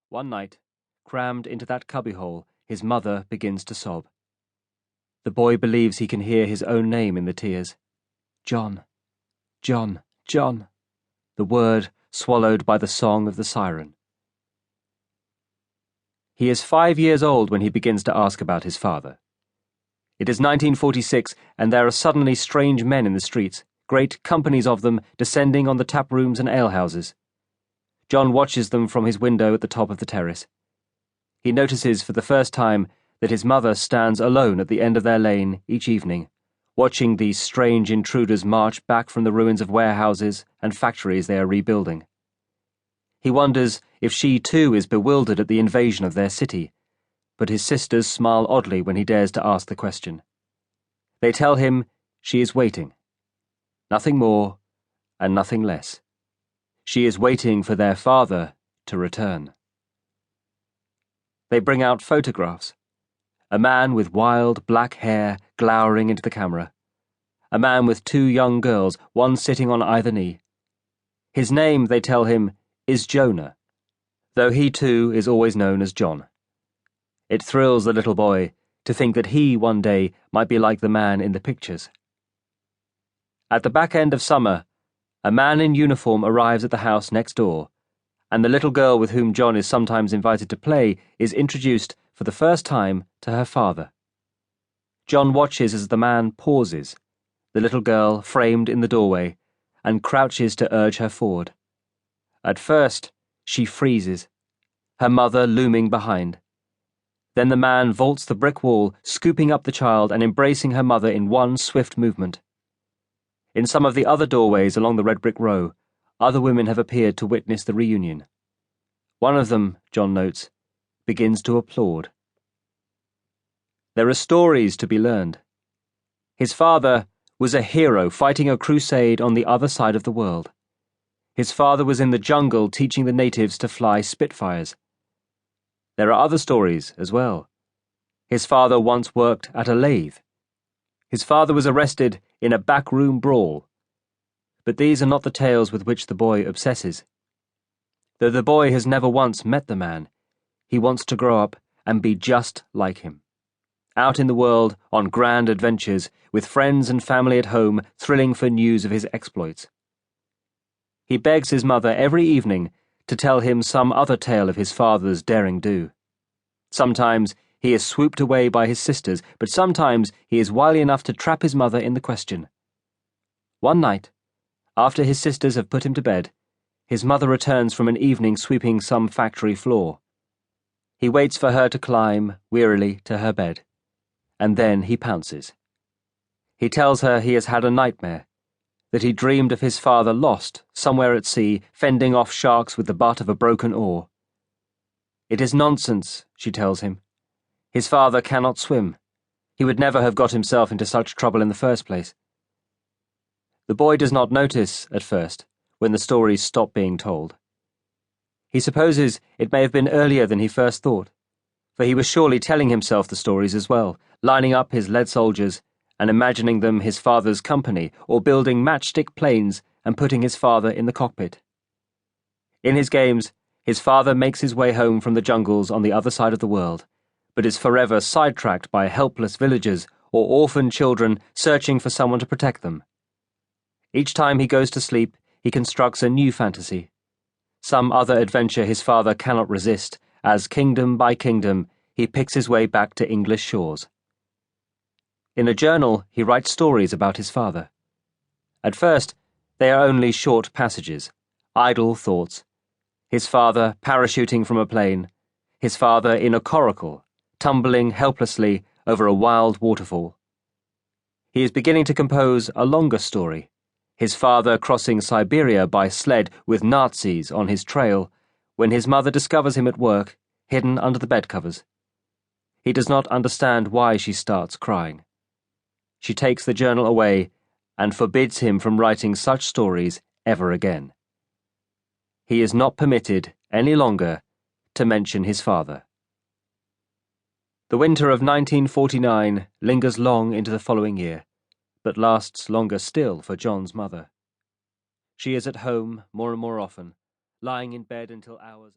One night, crammed into that cubbyhole, his mother begins to sob. The boy believes he can hear his own name in the tears. John, John, John, the word swallowed by the song of the siren. He is 5 years old when he begins to ask about his father. It is 1946, and there are suddenly strange men in the streets, great companies of them descending on the tap rooms and alehouses. John watches them from his window at the top of the terrace. He notices for the first time that his mother stands alone at the end of their lane each evening, watching these strange intruders march back from the ruins of warehouses and factories they are rebuilding. He wonders if she too is bewildered at the invasion of their city, but his sisters smile oddly when he dares to ask the question. They tell him she is waiting. Nothing more and nothing less. She is waiting for their father to return. They bring out photographs. A man with wild black hair glowering into the camera. A man with 2 young girls, one sitting on either knee. His name, they tell him, is Jonah, though he too is always known as John. It thrills the little boy to think that he one day might be like the man in the pictures. At the back end of summer, a man in uniform arrives at the house next door, and the little girl with whom John is sometimes invited to play is introduced for the first time to her father. John watches as the man pauses, the little girl framed in the doorway, and crouches to urge her forward. At first, she freezes, her mother looming behind. Then the man vaults the brick wall, scooping up the child and embracing her mother in one swift movement. In some of the other doorways along the red brick row, other women have appeared to witness the reunion. One of them, John notes, begins to applaud. There are stories to be learned. His father was a hero fighting a crusade on the other side of the world. His father was in the jungle teaching the natives to fly Spitfires. There are other stories as well. His father once worked at a lathe. His father was arrested in a backroom brawl. But these are not the tales with which the boy obsesses. Though the boy has never once met the man, he wants to grow up and be just like him. Out in the world, on grand adventures, with friends and family at home, thrilling for news of his exploits. He begs his mother every evening to tell him some other tale of his father's daring do. Sometimes he is swooped away by his sisters, but sometimes he is wily enough to trap his mother in the question. One night, after his sisters have put him to bed, his mother returns from an evening sweeping some factory floor. He waits for her to climb, wearily, to her bed, and then he pounces. He tells her he has had a nightmare, that he dreamed of his father lost, somewhere at sea, fending off sharks with the butt of a broken oar. It is nonsense, she tells him. His father cannot swim. He would never have got himself into such trouble in the first place. The boy does not notice, at first, when the stories stop being told. He supposes it may have been earlier than he first thought, for he was surely telling himself the stories as well, lining up his lead soldiers and imagining them his father's company, or building matchstick planes and putting his father in the cockpit. In his games, his father makes his way home from the jungles on the other side of the world, but is forever sidetracked by helpless villagers or orphaned children searching for someone to protect them. Each time he goes to sleep, he constructs a new fantasy. Some other adventure his father cannot resist, as kingdom by kingdom he picks his way back to English shores. In a journal, he writes stories about his father. At first, they are only short passages, idle thoughts. His father parachuting from a plane, his father in a coracle, tumbling helplessly over a wild waterfall. He is beginning to compose a longer story, his father crossing Siberia by sled with Nazis on his trail, when his mother discovers him at work, hidden under the bedcovers. He does not understand why she starts crying. She takes the journal away and forbids him from writing such stories ever again. He is not permitted, any longer, to mention his father. The winter of 1949 lingers long into the following year, but lasts longer still for John's mother. She is at home more and more often, lying in bed until hours